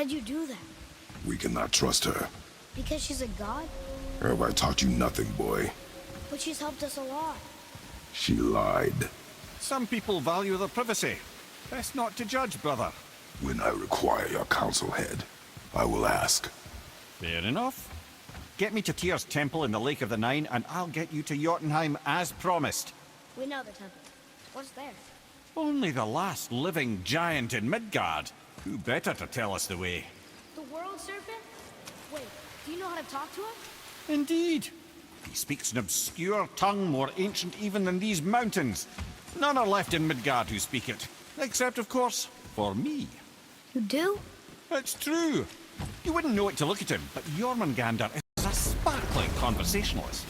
did you do that? We cannot trust her. Because she's a god? Have I taught you nothing, boy? But she's helped us a lot. She lied. Some people value their privacy. Best not to judge, brother. When I require your council head, I will ask. Fair enough. Get me to Tyr's temple in the Lake of the Nine, and I'll get you to Jotunheim as promised. We know the temple. What's there? Only the last living giant in Midgard. Who better to tell us the way? The world serpent? Wait, do you know how to talk to him? Indeed. He speaks an obscure tongue more ancient even than these mountains. None are left in Midgard who speak it. Except, of course, for me. You do? It's true. You wouldn't know it to look at him, but Jormungandr is a sparkling conversationalist.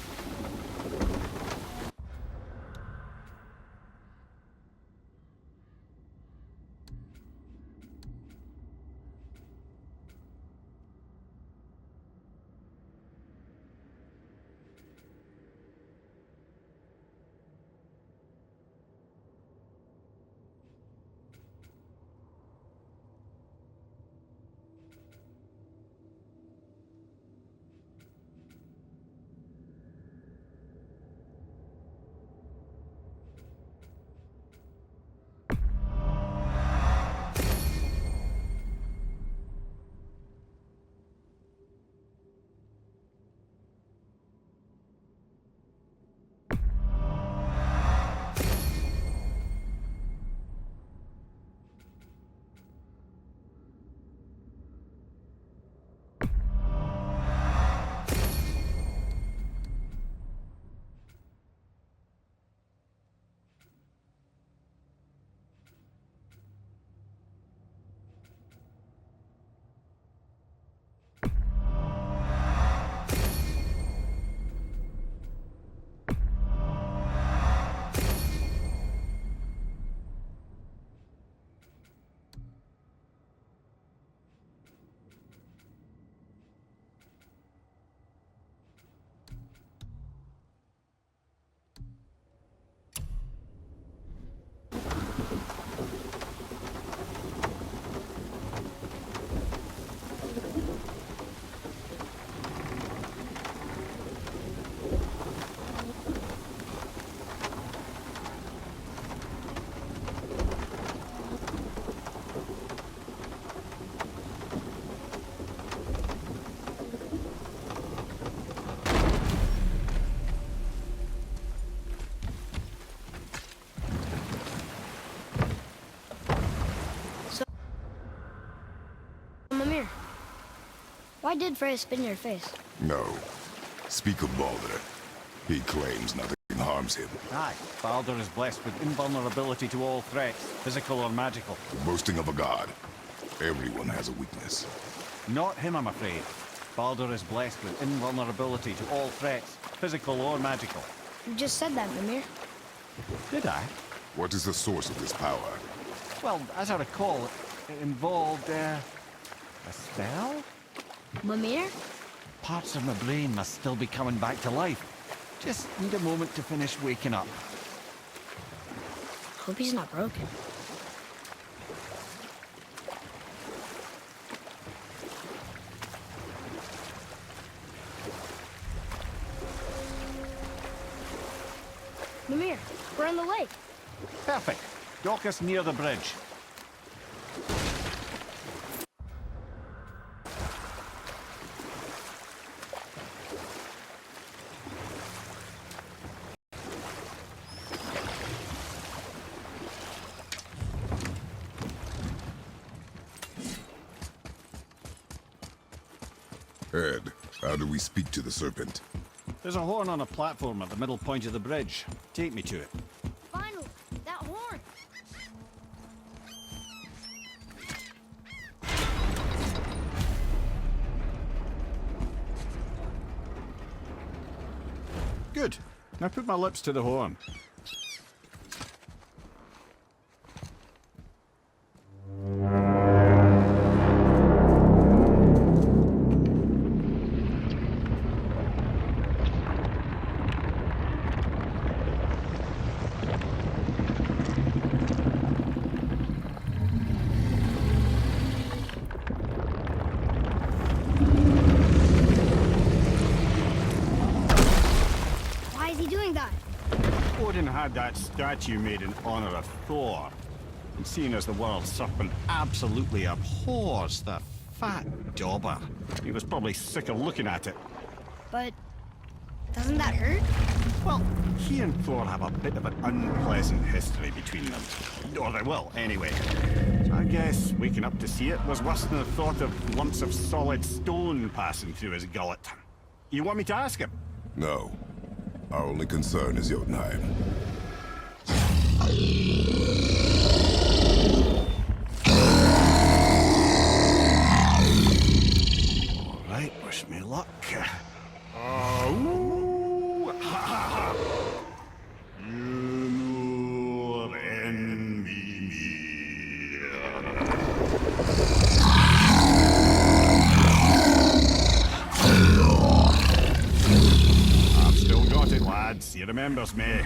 Mimir, why did Freya spit in your face? No. Speak of Baldur. He claims nothing harms him. Aye, Baldur is blessed with invulnerability to all threats, physical or magical. The boasting of a god. Everyone has a weakness. Not him, I'm afraid. Baldur is blessed with invulnerability to all threats, physical or magical. You just said that, Mimir. Did I? What is the source of this power? Well, as I recall, it involved, a spell? Mimir? Parts of my brain must still be coming back to life. Just need a moment to finish waking up. Hope he's not broken. Mimir, we're on the lake. Perfect. Dock us near the bridge. Ed, how do we speak to the serpent? There's a horn on a platform at the middle point of the bridge. Take me to it. Finally, that horn. Good. Now put my lips to the horn. had that statue made in honor of Thor. And seeing as the world serpent absolutely abhors the fat dauber, he was probably sick of looking at it. But doesn't that hurt? Well, he and Thor have a bit of an unpleasant history between them. Or they will, anyway. So I guess waking up to see it was worse than the thought of lumps of solid stone passing through his gullet. You want me to ask him? No. Our only concern is Jotunheim. All right, wish me luck. Oh, ha ha ha! You envy me. I've still got it, lads. He remembers me.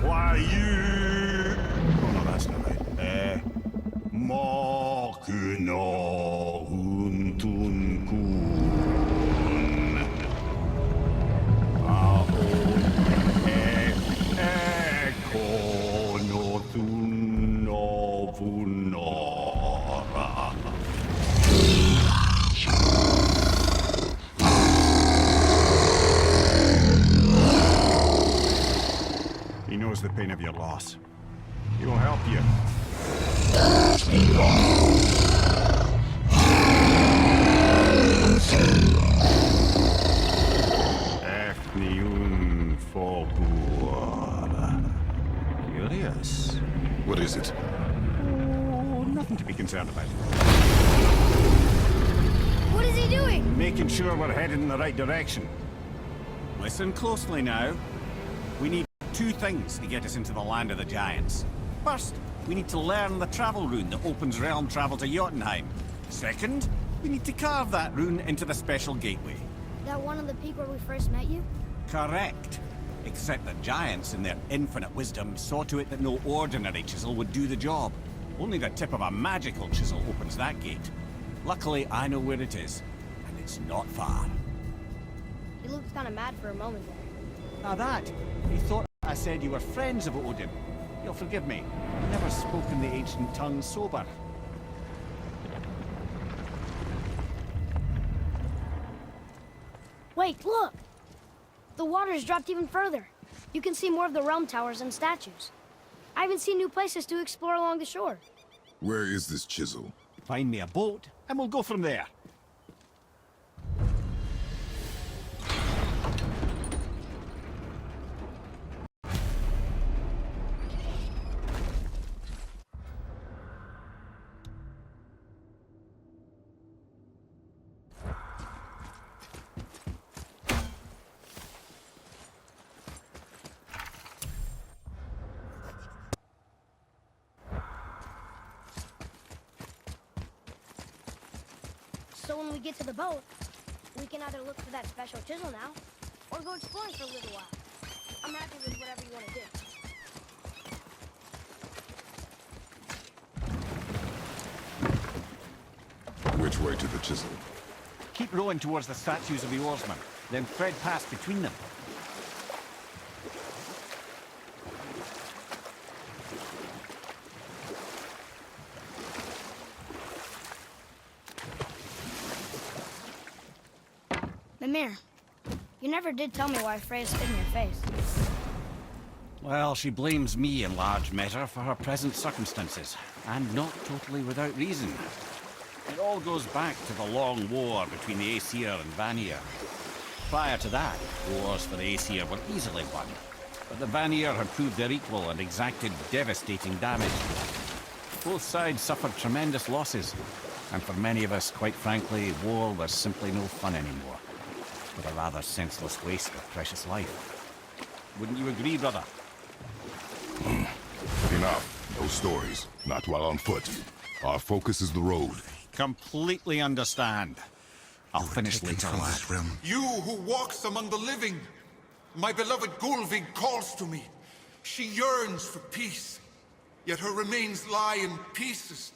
Why you? Oh no, that's not right. Mokuno Huntun Kun. Eko no Tuno Vunora. He knows the pain of your loss. He will help you. Efniun Fogur. Curious. What is it? Oh, nothing to be concerned about. What is he doing? Making sure we're headed in the right direction. Listen closely now. We need two things to get us into the land of the giants. First, we need to learn the travel rune that opens realm travel to Jotunheim. Second, we need to carve that rune into the special gateway. That one on the peak where we first met you? Correct. Except the giants, in their infinite wisdom, saw to it that no ordinary chisel would do the job. Only the tip of a magical chisel opens that gate. Luckily, I know where it is, and it's not far. He looked kind of mad for a moment there. Now that, he thought I said you were friends of Odin. You'll forgive me. I've never spoken the ancient tongue sober. Wait, look! The water's dropped even further. You can see more of the realm towers and statues. I even see new places to explore along the shore. Where is this chisel? Find me a boat, and we'll go from there. So when we get to the boat, we can either look for that special chisel now, or go exploring for a little while. I'm happy with whatever you want to do. Which way to the chisel? Keep rowing towards the statues of the oarsmen, then thread past between them. Mimir, you never did tell me why Freya spit in your face. Well, she blames me in large measure for her present circumstances, and not totally without reason. It all goes back to the long war between the Aesir and Vanir. Prior to that, wars for the Aesir were easily won, but the Vanir had proved their equal and exacted devastating damage. Both sides suffered tremendous losses, and for many of us, quite frankly, war was simply no fun anymore, but a rather senseless waste of precious life. Wouldn't you agree, brother? Enough. No stories. Not while on foot. Our focus is the road. Completely understand. I'll finish later, lad. You who walks among the living, my beloved Gulvig calls to me. She yearns for peace, yet her remains lie in pieces.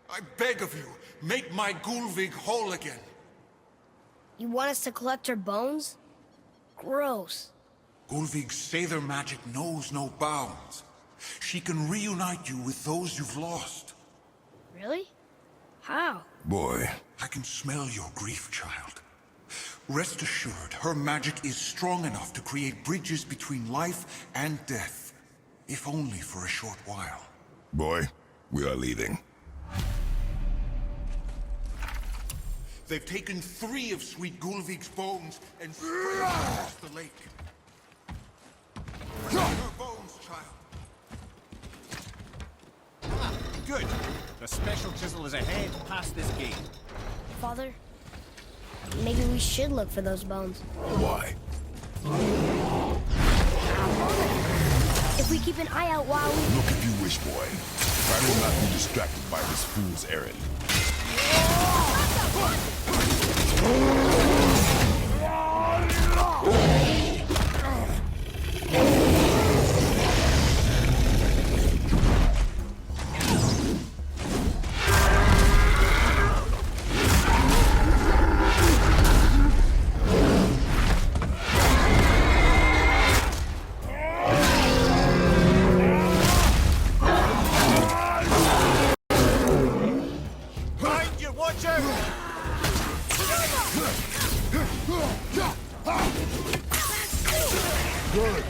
I beg of you, make my Gulvig whole again. You want us to collect her bones? Gross. Gulvig's Sather magic knows no bounds. She can reunite you with those you've lost. Really? How? Boy, I can smell your grief, child. Rest assured, her magic is strong enough to create bridges between life and death, if only for a short while. boy, we are leaving. They've taken 3 of Sweet Gulvig's bones and spread them across the lake. Her bones, child. Good. The special chisel is ahead past this gate. Father, maybe we should look for those bones. Why? If we keep an eye out while we... Look if you wish, boy. I will not be distracted by this fool's errand. Mind you, watch out! Good.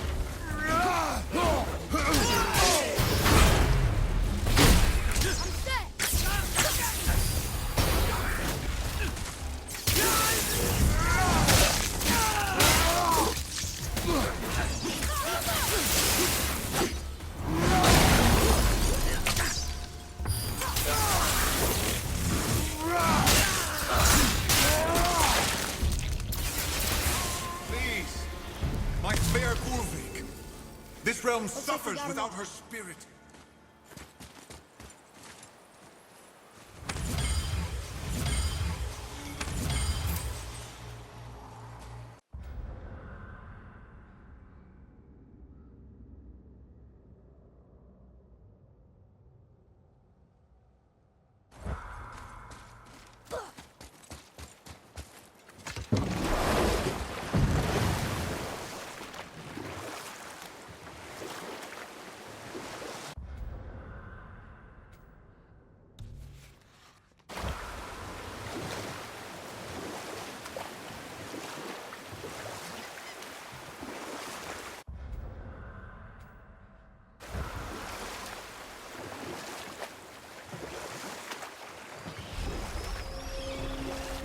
Please, my fair Gulvig. This realm like we suffers got without enough. her spirit.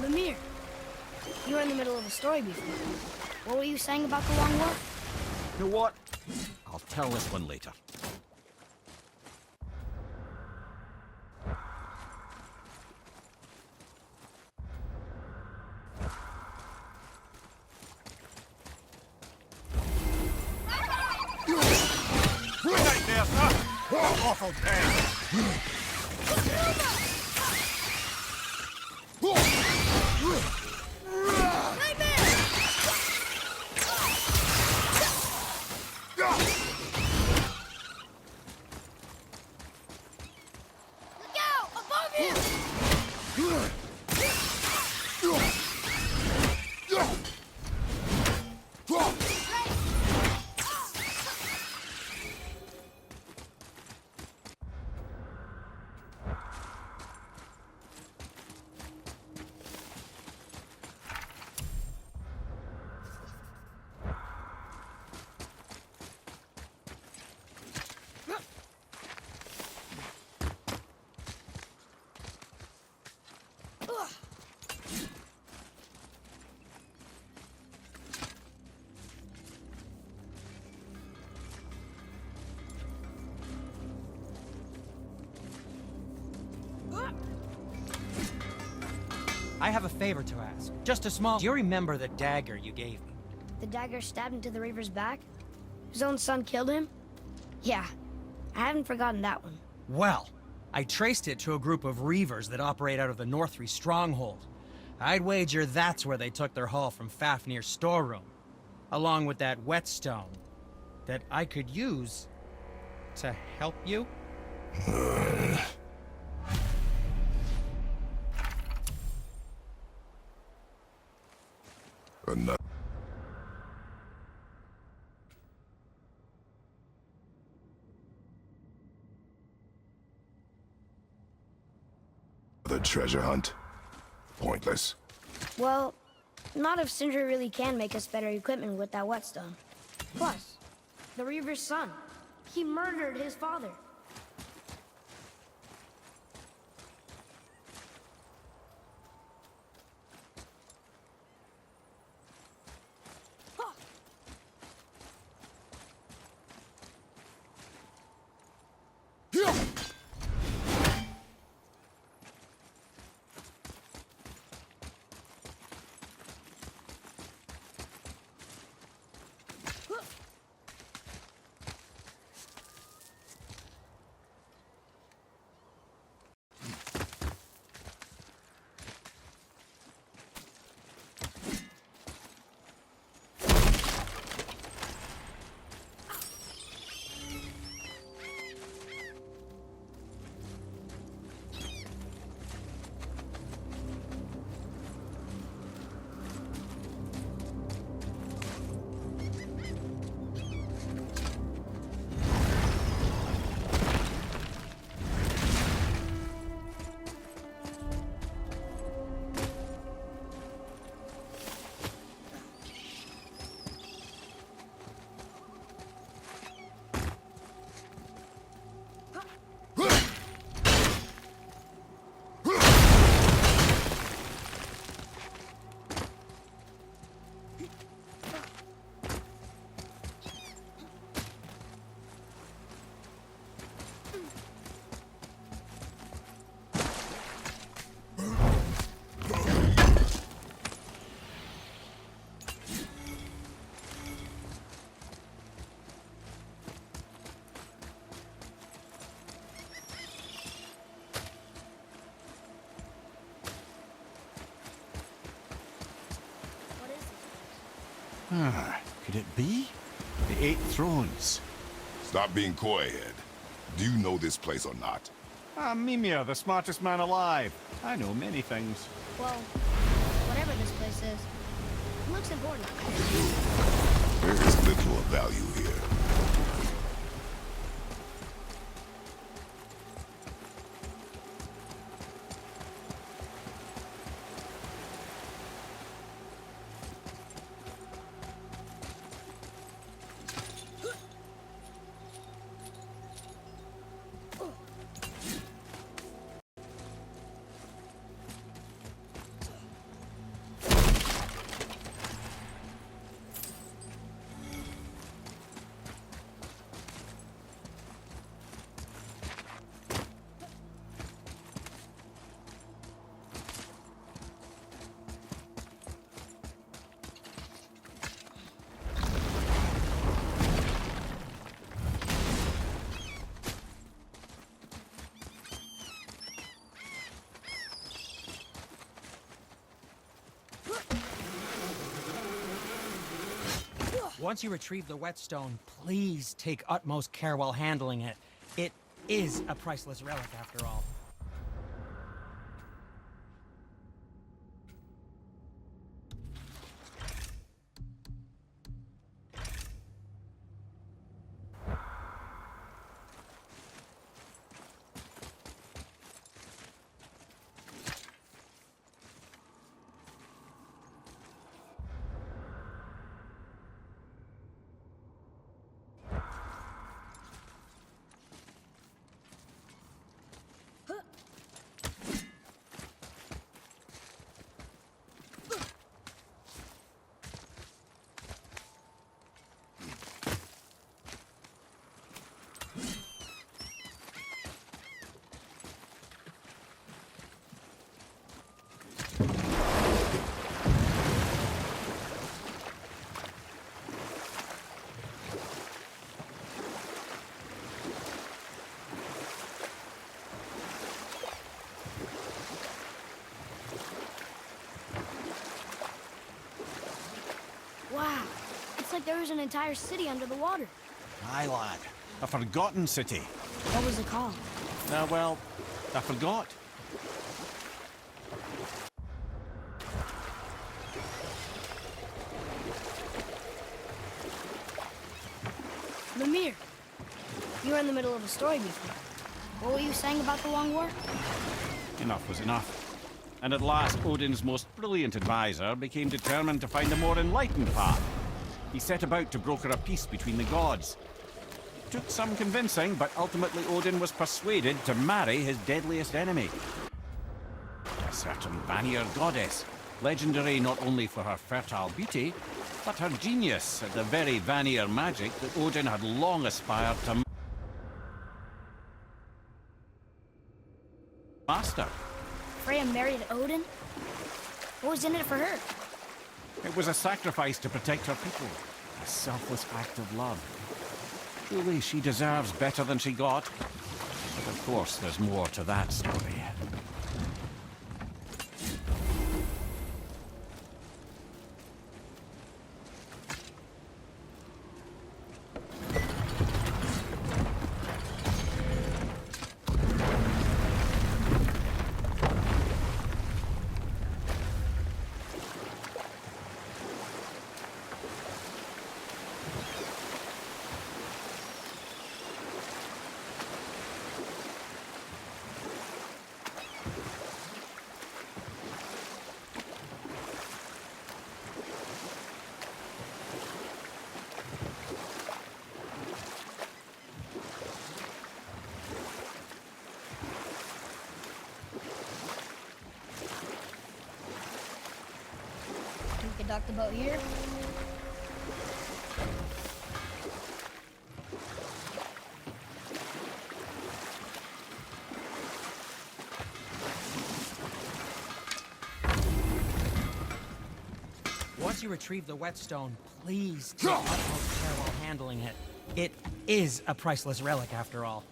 Mimir, you were in the middle of a story before. What were you saying about the Long War? You know what? I'll tell this one later. Good night there, sir! Awful pain! Look out! Above him! I have a favor to ask. Just a small... Do you remember the dagger you gave me? The dagger stabbed into the Reaver's back? His own son killed him? Yeah, I haven't forgotten that one. Well, I traced it to a group of Reavers that operate out of the Northree stronghold. I'd wager that's where they took their haul from Fafnir's storeroom, along with that whetstone that I could use to help you. Enough. The treasure hunt? Pointless. Well, not if Sindri really can make us better equipment with that whetstone. Plus, the Reaver's son. He murdered his father. Could it be? The 8 Thrones. Stop being coy-head. Do you know this place or not? I'm Mimir, the smartest man alive. I know many things. Well, whatever this place is, it looks important. There is little of value here. Once you retrieve the whetstone, please take utmost care while handling it. It is a priceless relic, after all. Wow, it's like there was an entire city under the water. Aye, lad. A forgotten city. What was it called? Well, I forgot. Mimir, you were in the middle of a story before. What were you saying about the Long War? enough was enough. And at last, Odin's most brilliant advisor became determined to find a more enlightened path. He set about to broker a peace between the gods. It took some convincing, but ultimately Odin was persuaded to marry his deadliest enemy. A certain Vanir goddess, legendary not only for her fertile beauty, but her genius at the very Vanir magic that Odin had long aspired to master. Freya married Odin? What was in it for her? It was a sacrifice to protect her people, a selfless act of love. Surely she deserves better than she got. But of course, there's more to that story. We could dock the boat here. Once you retrieve the whetstone, please take utmost care while handling it. It is a priceless relic, after all.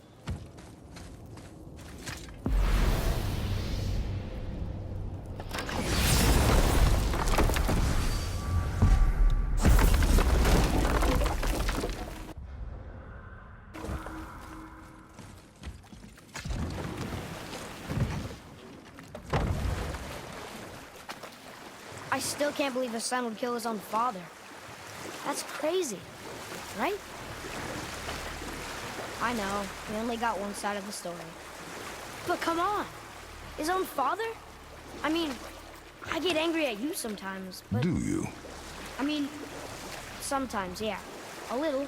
I still can't believe his son would kill his own father. That's crazy, right? I know, we only got one side of the story. But come on, his own father? I mean, I get angry at you sometimes, but... Do you? I mean, sometimes, yeah. A little.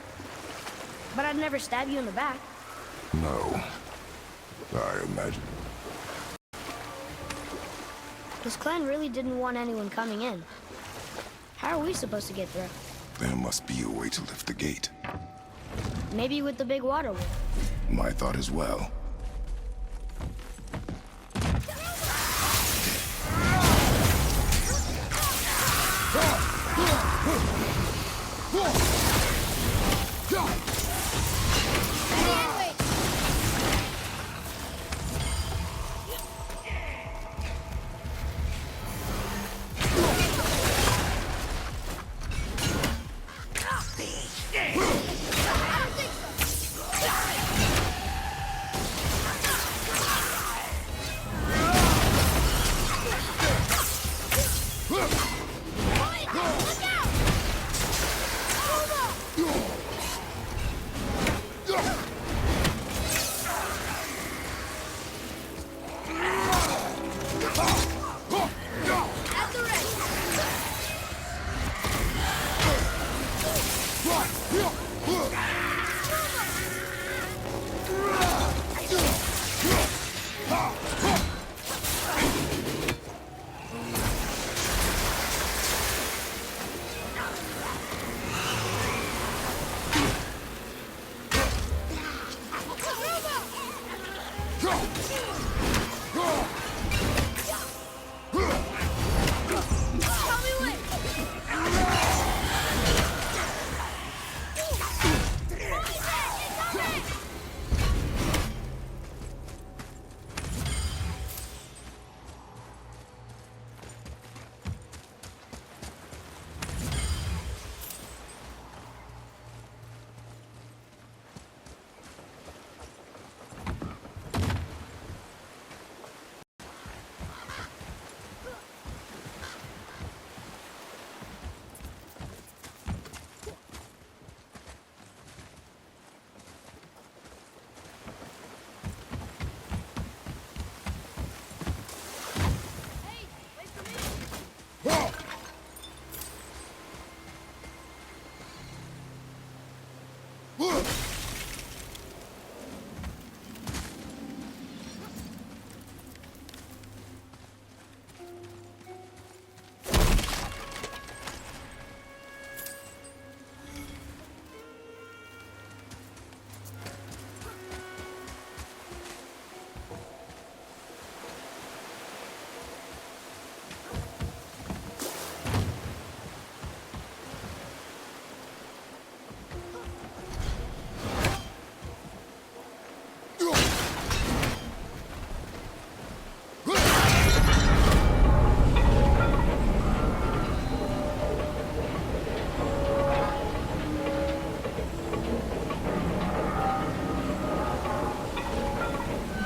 But I'd never stab you in the back. No. I imagine. This clan really didn't want anyone coming in. How are we supposed to get through? There must be a way to lift the gate. Maybe with the big water wheel. My thought as well.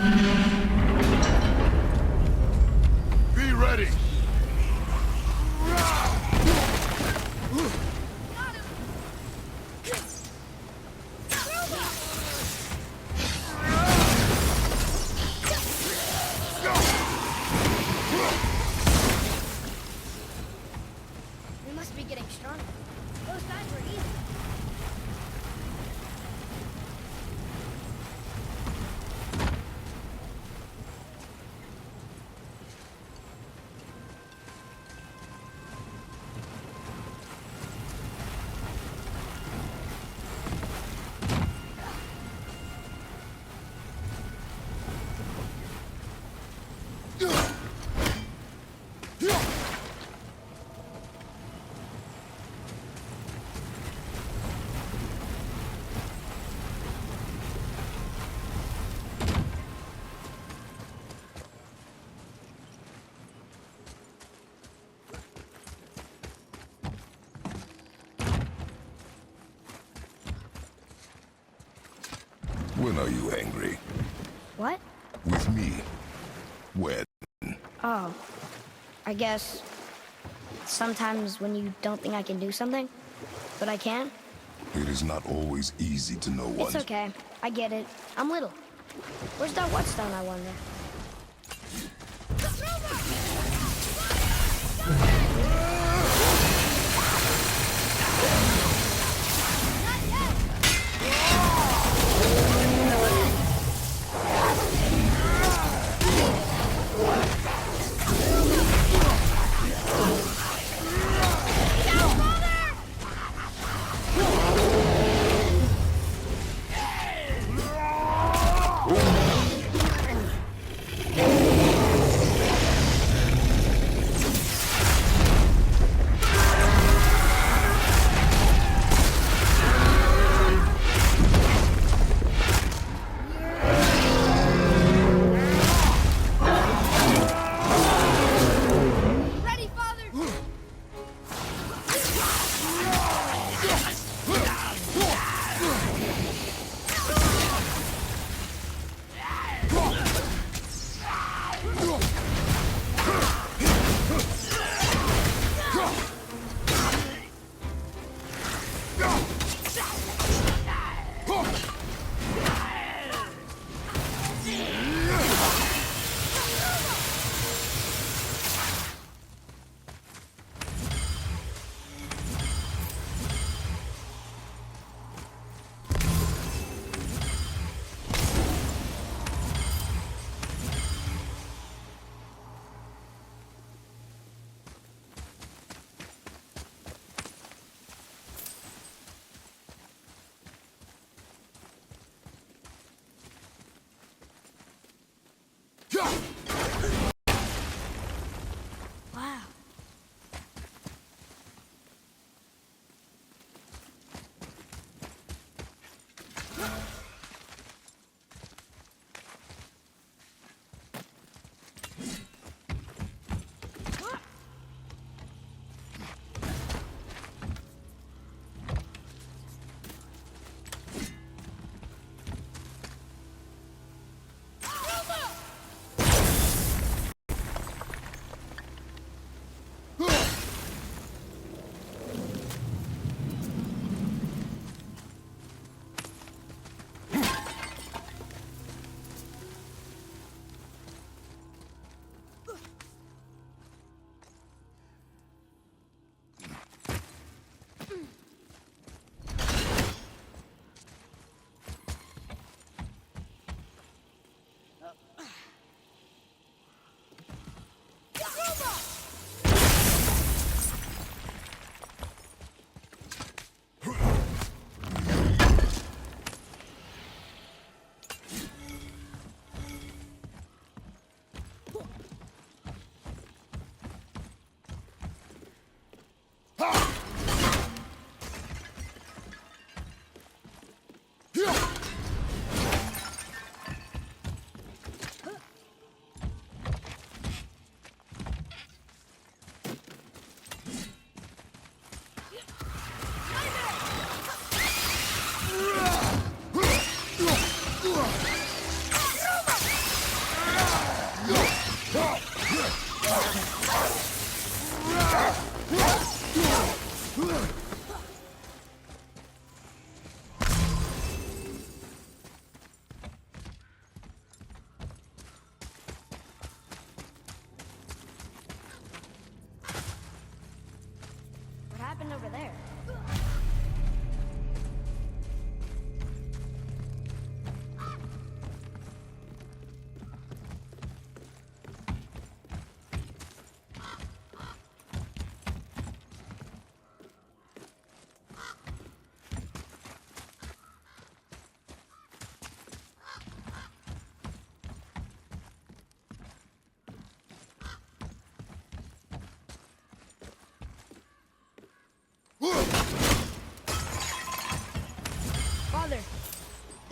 Be ready! We must be getting stronger. Those guys were easy. When are you angry? What? With me. When? Oh, I guess sometimes when you don't think I can do something, but I can. It is not always easy to know It's one. okay. I get it. I'm little. Where's that whetstone, I wonder?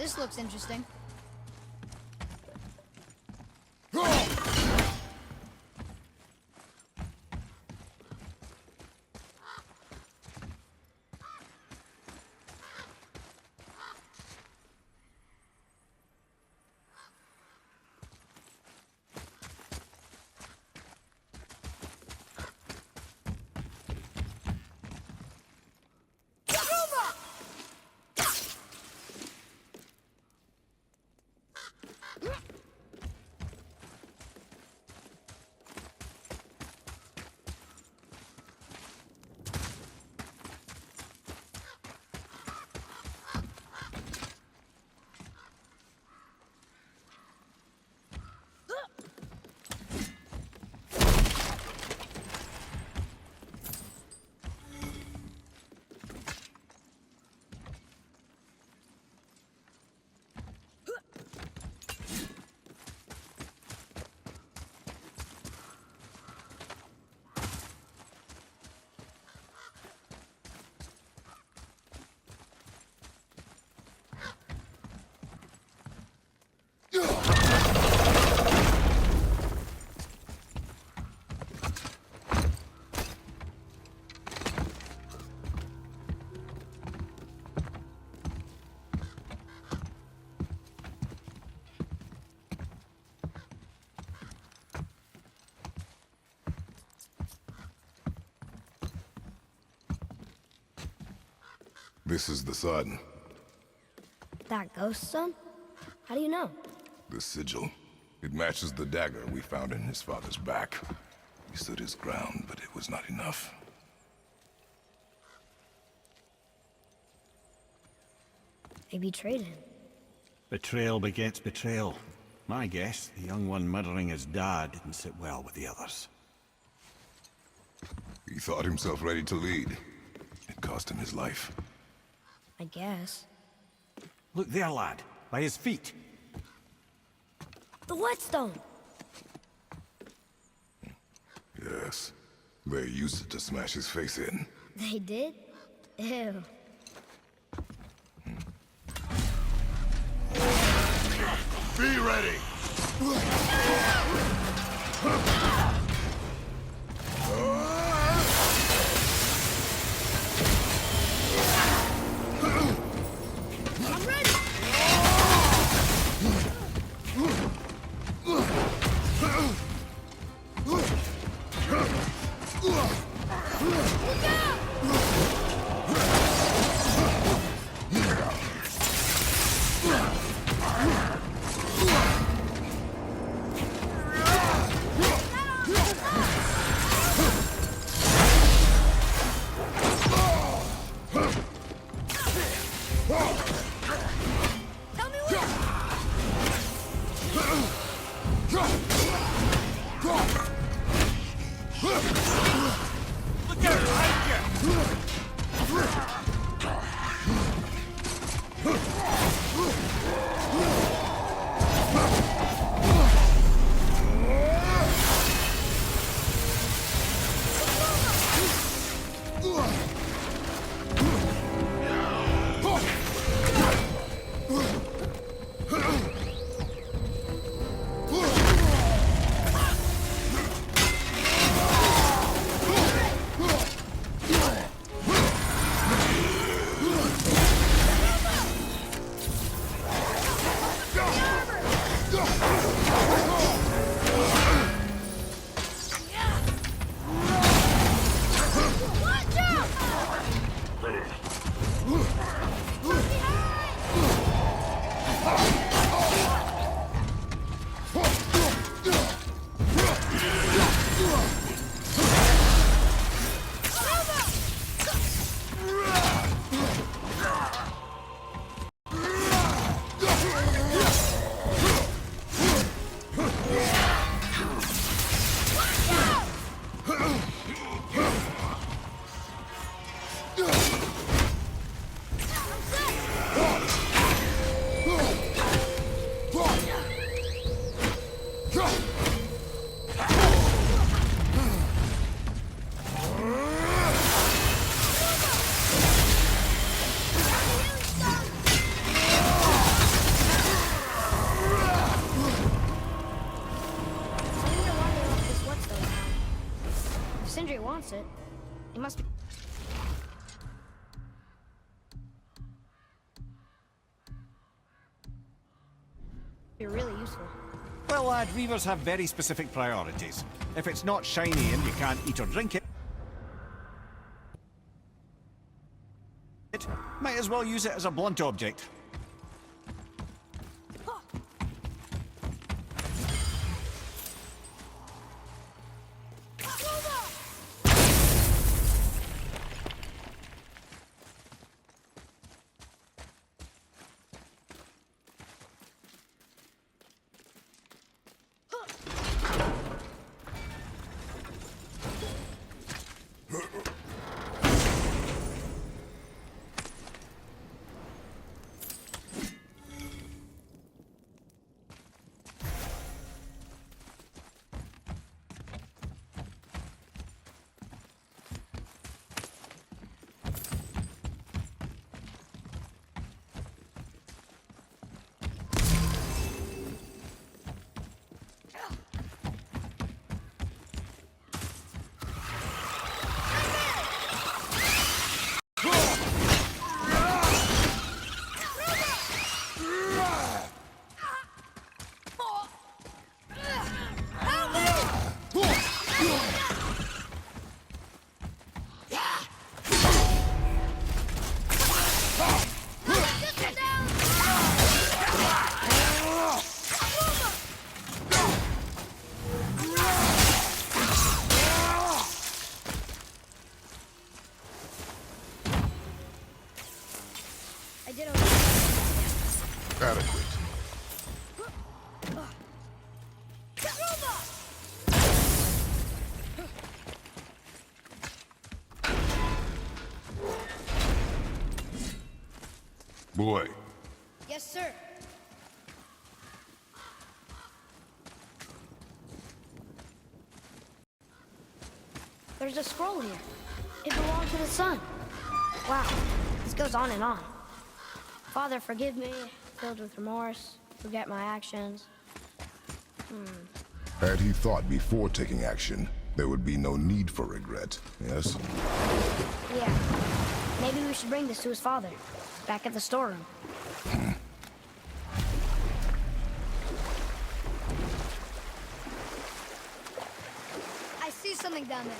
This looks interesting. This is the sun. That ghost stone? How do you know? The sigil. It matches the dagger we found in his father's back. He stood his ground, but it was not enough. They betrayed him. Betrayal begets betrayal. My guess, the young one murdering his dad didn't sit well with the others. He thought himself ready to lead. It cost him his life. I guess. Look there, lad. By his feet. The whetstone! Yes. They used it to smash his face in. They did? Ew. Be ready! I'm ready! Look out! Tell me when! Look out behind you! Watch out! wants it. It must be really useful. Well, lad, reavers have very specific priorities. If it's not shiny and you can't eat or drink it, might as well use it as a blunt object. I did okay. Adequate. Boy. Yes, sir. There's a scroll here. It belongs to the sun. Wow, this goes on and on. Father, forgive me, filled with remorse, forget my actions. Had he thought before taking action, there would be no need for regret, yes? Yeah, maybe we should bring this to his father, back at the storeroom. I see something down there.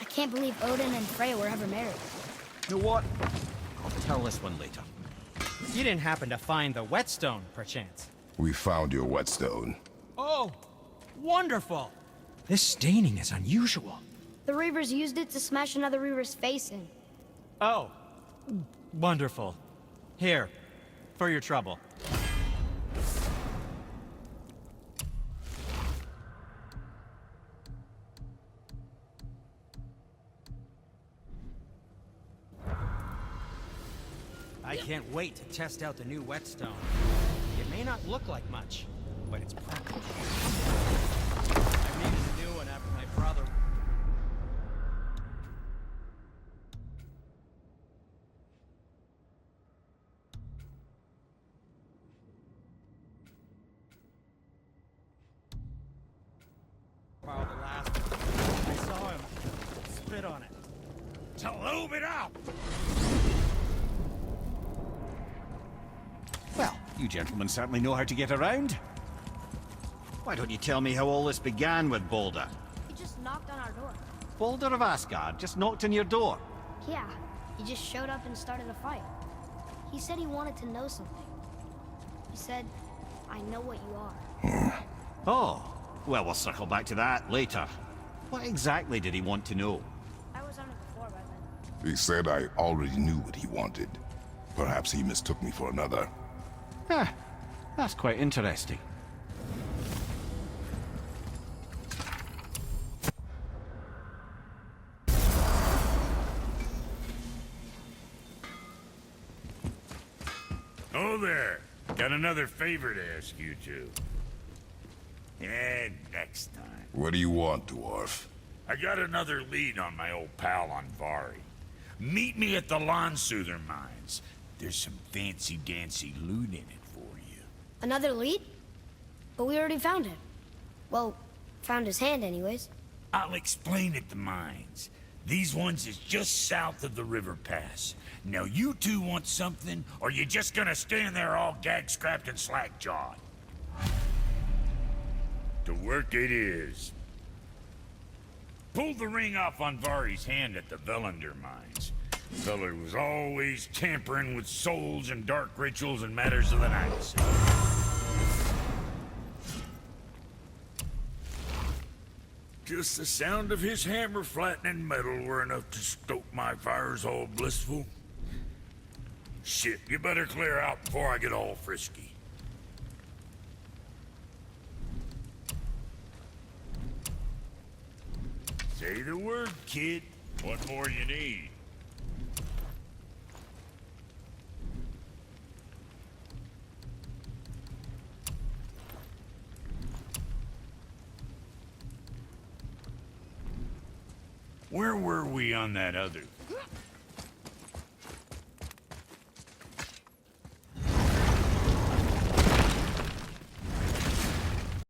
I can't believe Odin and Freya were ever married. You know what? I'll tell this one later. You didn't happen to find the whetstone, perchance? We found your whetstone. Oh, wonderful! This staining is unusual. The Reavers used it to smash another Reaver's face in. Oh, wonderful. Here, for your trouble. I can't wait to test out the new whetstone. It may not look like much, but it's practical. I needed a new one after my brother. Borrowed the last one. I saw him spit on it. To lube it up! Well, you gentlemen certainly know how to get around. Why don't you tell me how all this began with Boulder? He just just knocked on our door. Boulder of Asgard just knocked on your door. Yeah, he just showed up and started a fight. He said he wanted to know something. He said, I know what you are. Oh, well, we'll circle back to that later. What exactly did he want to know? I was on it before by then. He said I already knew what he wanted. Perhaps he mistook me for another. Huh, that's quite interesting. Oh there! Got another favor to ask you two. And next time. What do you want, dwarf? I got another lead on my old pal Anvari. Meet me at the Lawnsoother mines. There's some fancy-dancy loot in it for you. Another lead? But we already found him. Well, found his hand anyways. I'll explain at the mines. These ones is just south of the river pass. Now you two want something, or you just gonna stand there all gag-scrapped and slack-jawed? To work it is. Pulled the ring off Anvari's hand at the Velander mines. Feller was always tampering with souls and dark rituals and matters of the night. Just the sound of his hammer flattening metal were enough to stoke my fires all blissful. Shit, you better clear out before I get all frisky. Say the word, kid. What more you need? Where were we on that other thing?